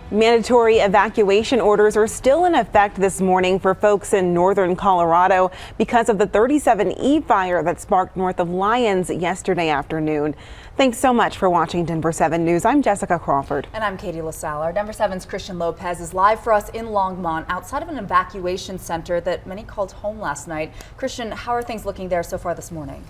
Mandatory evacuation orders are still in effect this morning for folks in northern Colorado because of the 37E fire that sparked north of Lyons yesterday afternoon. Thanks so much for watching Denver 7 News. I'm Jessica Crawford. And I'm Katie LaSalle. Our Denver 7's Christian Lopez is live for us in Longmont outside of an evacuation center that many called home last night. Christian, how are things looking there so far this morning?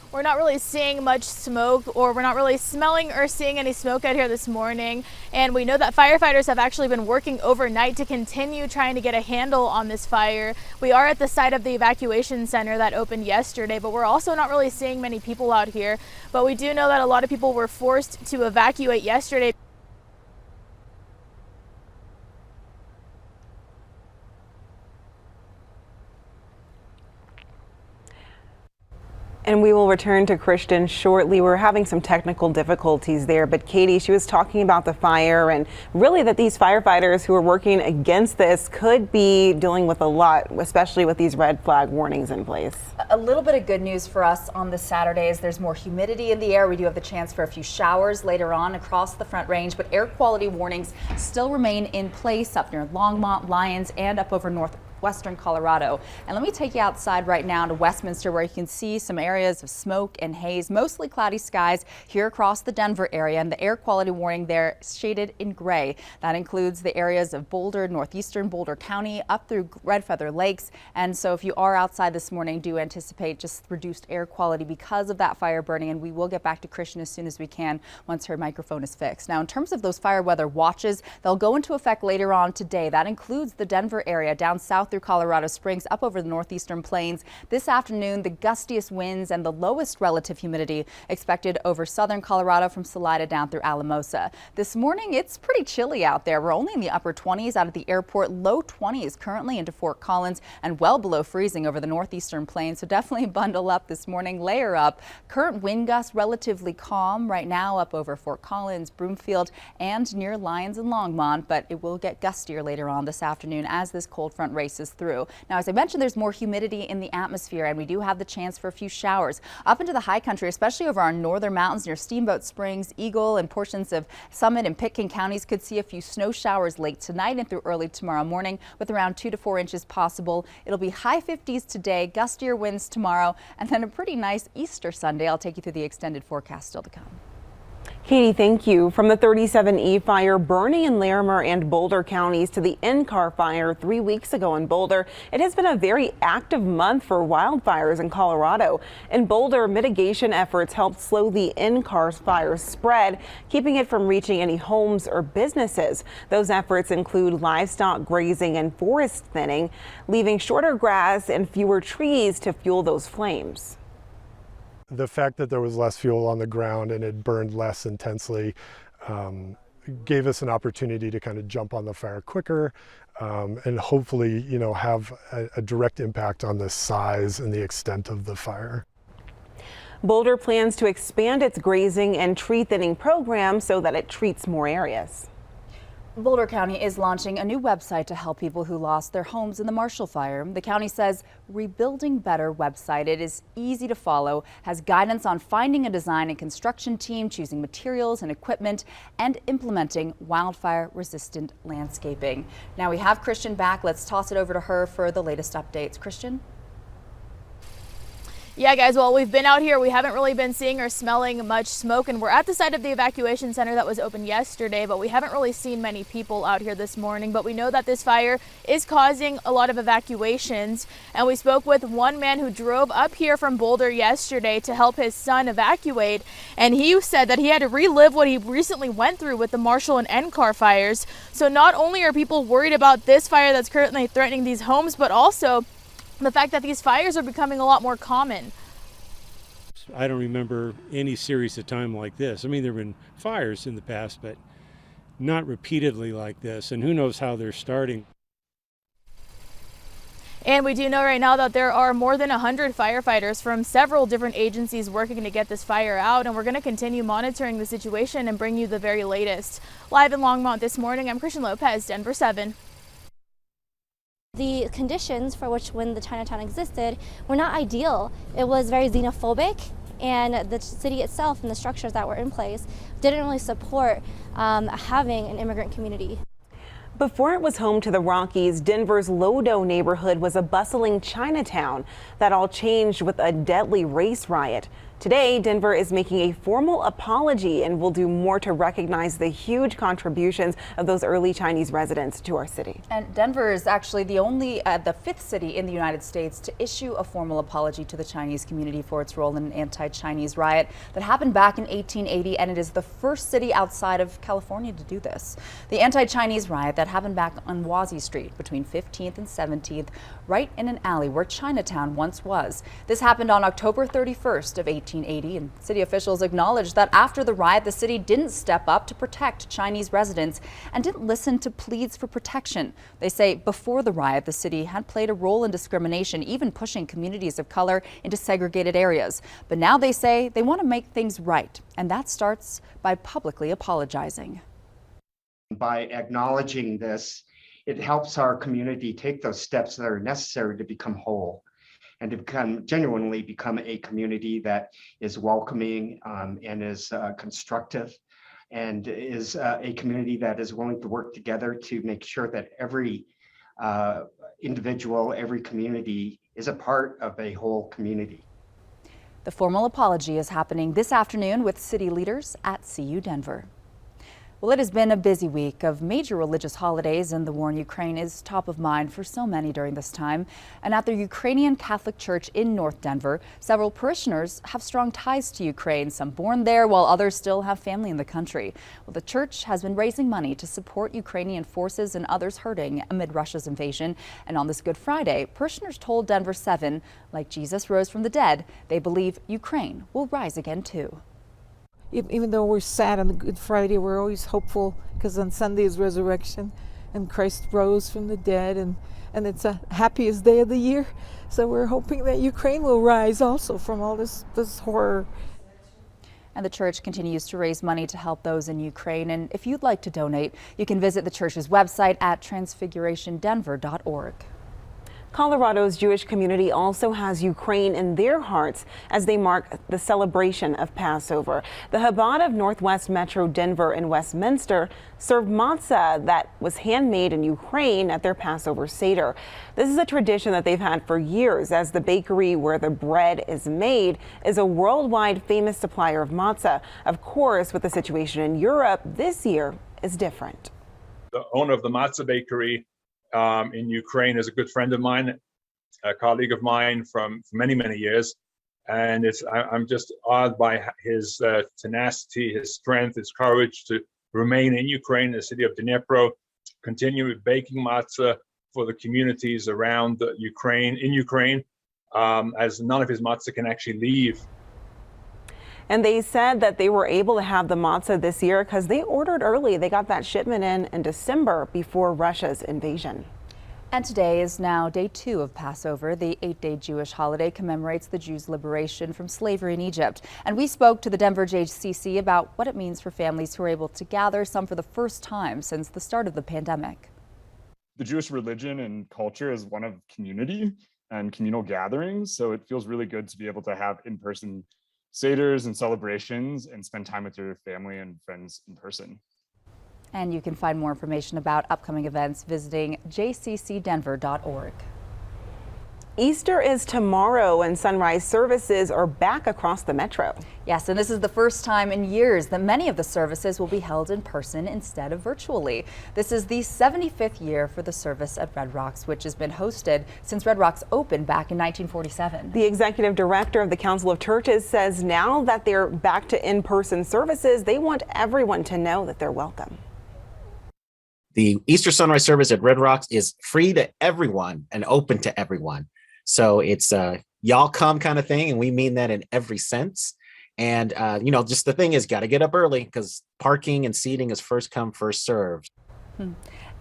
We're not really seeing much smoke, or we're not really smelling or seeing any smoke out here this morning. And we know that firefighters have actually been working overnight to continue trying to get a handle on this fire. We are at the site of the evacuation center that opened yesterday, but we're also not really seeing many people out here. But we do know that a lot of people were forced to evacuate yesterday. And we will return to Christian shortly. We're having some technical difficulties there, but Katie, she was talking about the fire and really that these firefighters who are working against this could be dealing with a lot, especially with these red flag warnings in place. A little bit of good news for us on this Saturday is there's more humidity in the air. We do have the chance for a few showers later on across the Front Range, but air quality warnings still remain in place up near Longmont, Lyons, and up over northwestern Colorado. And let me take you outside right now to Westminster, where you can see some areas of smoke and haze, mostly cloudy skies here across the Denver area, and the air quality warning there shaded in gray. That includes the areas of Boulder, northeastern Boulder County, up through Red Feather Lakes. And so if you are outside this morning, do anticipate just reduced air quality because of that fire burning, and we will get back to Christian as soon as we can once her microphone is fixed. Now, in terms of those fire weather watches, they'll go into effect later on today. That includes the Denver area down south through Colorado Springs up over the northeastern plains. This afternoon, the gustiest winds and the lowest relative humidity expected over southern Colorado from Salida down through Alamosa. This morning, it's pretty chilly out there. We're only in the upper 20s out of the airport, low 20s currently into Fort Collins, and well below freezing over the northeastern plains. So definitely bundle up this morning, layer up. Current wind gusts relatively calm right now up over Fort Collins, Broomfield, and near Lyons and Longmont, but it will get gustier later on this afternoon as this cold front races through. Now, as I mentioned, there's more humidity in the atmosphere, and we do have the chance for a few showers up into the high country, especially over our northern mountains near Steamboat Springs, Eagle, and portions of Summit and Pitkin counties could see a few snow showers late tonight and through early tomorrow morning with around 2 to 4 inches possible. It'll be high 50s today, gustier winds tomorrow, and then a pretty nice Easter Sunday. I'll take you through the extended forecast still to come. Katie, thank you. From the 37E fire burning in Larimer and Boulder counties to the NCAR fire 3 weeks ago in Boulder, it has been a very active month for wildfires in Colorado. In Boulder, mitigation efforts helped slow the NCAR fire's spread, keeping it from reaching any homes or businesses. Those efforts include livestock grazing and forest thinning, leaving shorter grass and fewer trees to fuel those flames. The fact that there was less fuel on the ground and it burned less intensely gave us an opportunity to kind of jump on the fire quicker and hopefully, have a direct impact on the size and the extent of the fire. Boulder plans to expand its grazing and tree thinning program so that it treats more areas. Boulder County is launching a new website to help people who lost their homes in the Marshall Fire. The county says Rebuilding Better website. It is easy to follow, has guidance on finding a design and construction team, choosing materials and equipment, and implementing wildfire resistant landscaping. Now we have Christian back. Let's toss it over to her for the latest updates. Christian? Yeah, guys, well, we've been out here. We haven't really been seeing or smelling much smoke, and we're at the site of the evacuation center that was open yesterday, but we haven't really seen many people out here this morning. But we know that this fire is causing a lot of evacuations, and we spoke with one man who drove up here from Boulder yesterday to help his son evacuate, and he said that he had to relive what he recently went through with the Marshall and NCAR fires. So not only are people worried about this fire that's currently threatening these homes, but also the fact that these fires are becoming a lot more common. I don't remember any series of time like this. I mean, there have been fires in the past, but not repeatedly like this. And who knows how they're starting. And we do know right now that there are more than 100 firefighters from several different agencies working to get this fire out. And we're going to continue monitoring the situation and bring you the very latest. Live in Longmont this morning, I'm Christian Lopez, Denver 7. The conditions for which when the Chinatown existed were not ideal. It was very xenophobic and the city itself and the structures that were in place didn't really support having an immigrant community. Before it was home to the Rockies, Denver's Lodo neighborhood was a bustling Chinatown. That all changed with a deadly race riot. Today, Denver is making a formal apology and will do more to recognize the huge contributions of those early Chinese residents to our city. And Denver is actually the fifth city in the United States to issue a formal apology to the Chinese community for its role in an anti-Chinese riot that happened back in 1880, and it is the first city outside of California to do this. The anti-Chinese riot that happened back on Wazi Street between 15th and 17th, right in an alley where Chinatown once was. This happened on October 31st of 1880, and city officials acknowledged that after the riot, the city didn't step up to protect Chinese residents and didn't listen to pleas for protection. They say before the riot, the city had played a role in discrimination, even pushing communities of color into segregated areas. But now they say they want to make things right, and that starts by publicly apologizing. By acknowledging this, it helps our community take those steps that are necessary to become whole and to genuinely become a community that is welcoming and is constructive, and is a community that is willing to work together to make sure that every individual, every community is a part of a whole community. The formal apology is happening this afternoon with city leaders at CU Denver. Well, it has been a busy week of major religious holidays, and the war in Ukraine is top of mind for so many during this time. And at the Ukrainian Catholic Church in North Denver, several parishioners have strong ties to Ukraine, some born there while others still have family in the country. Well, the church has been raising money to support Ukrainian forces and others hurting amid Russia's invasion. And on this Good Friday, parishioners told Denver 7, like Jesus rose from the dead, they believe Ukraine will rise again too. Even though we're sad on the Good Friday, we're always hopeful, because on Sunday is resurrection and Christ rose from the dead, and it's the happiest day of the year. So we're hoping that Ukraine will rise also from all this horror. And the church continues to raise money to help those in Ukraine. And if you'd like to donate, you can visit the church's website at transfigurationdenver.org. Colorado's Jewish community also has Ukraine in their hearts as they mark the celebration of Passover. The Chabad of Northwest Metro Denver and Westminster served matzah that was handmade in Ukraine at their Passover Seder. This is a tradition that they've had for years, as the bakery where the bread is made is a worldwide famous supplier of matzah. Of course, with the situation in Europe, this year is different. The owner of the matzah bakery in Ukraine is a good friend of mine, a colleague of mine from many, many years. And I'm just awed by his tenacity, his strength, his courage to remain in Ukraine, the city of Dnipro, continue baking matzah for the communities around Ukraine, as none of his matzah can actually leave. And they said that they were able to have the matzah this year because they ordered early. They got that shipment in December before Russia's invasion. And today is now day 2 of Passover. The 8-day Jewish holiday commemorates the Jews' liberation from slavery in Egypt. And we spoke to the Denver JCC about what it means for families who are able to gather, some for the first time since the start of the pandemic. The Jewish religion and culture is one of community and communal gatherings. So it feels really good to be able to have in-person seders and celebrations and spend time with your family and friends in person. And you can find more information about upcoming events visiting jccdenver.org. Easter is tomorrow, and sunrise services are back across the metro. Yes, and this is the first time in years that many of the services will be held in person instead of virtually. This is the 75th year for the service at Red Rocks, which has been hosted since Red Rocks opened back in 1947. The executive director of the Council of Churches says now that they're back to in-person services, they want everyone to know that they're welcome. The Easter sunrise service at Red Rocks is free to everyone and open to everyone. So it's y'all come kind of thing, and we mean that in every sense. And, just the thing is, got to get up early because parking and seating is first come, first served.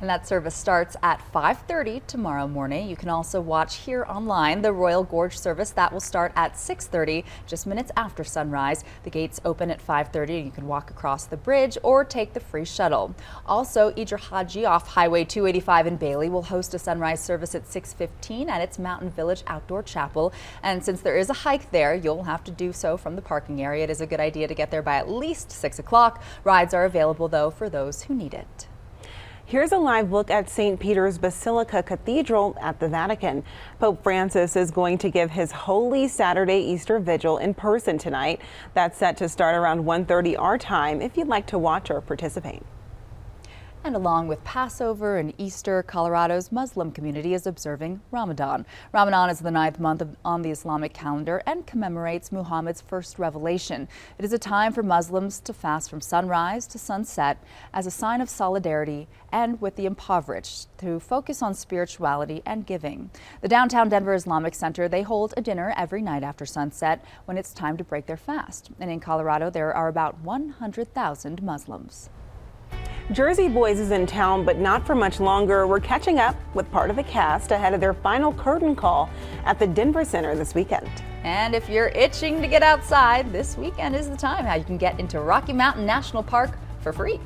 And that service starts at 5:30 tomorrow morning. You can also watch here online the Royal Gorge service that will start at 6:30, just minutes after sunrise. The gates open at 5:30 and you can walk across the bridge or take the free shuttle. Also, Idr Haji off Highway 285 in Bailey will host a sunrise service at 6:15 at its Mountain Village Outdoor Chapel. And since there is a hike there, you'll have to do so from the parking area. It is a good idea to get there by at least 6 o'clock. Rides are available though for those who need it. Here's a live look at St. Peter's Basilica Cathedral at the Vatican. Pope Francis is going to give his Holy Saturday Easter Vigil in person tonight. That's set to start around 1:30 our time if you'd like to watch or participate. And along with Passover and Easter, Colorado's Muslim community is observing Ramadan. Ramadan is the 9th month on the Islamic calendar and commemorates Muhammad's first revelation. It is a time for Muslims to fast from sunrise to sunset as a sign of solidarity and with the impoverished, to focus on spirituality and giving. The downtown Denver Islamic Center, they hold a dinner every night after sunset when it's time to break their fast. And in Colorado, there are about 100,000 Muslims. Jersey Boys is in town, but not for much longer. We're catching up with part of the cast ahead of their final curtain call at the Denver Center this weekend. And if you're itching to get outside, this weekend is the time how you can get into Rocky Mountain National Park for free.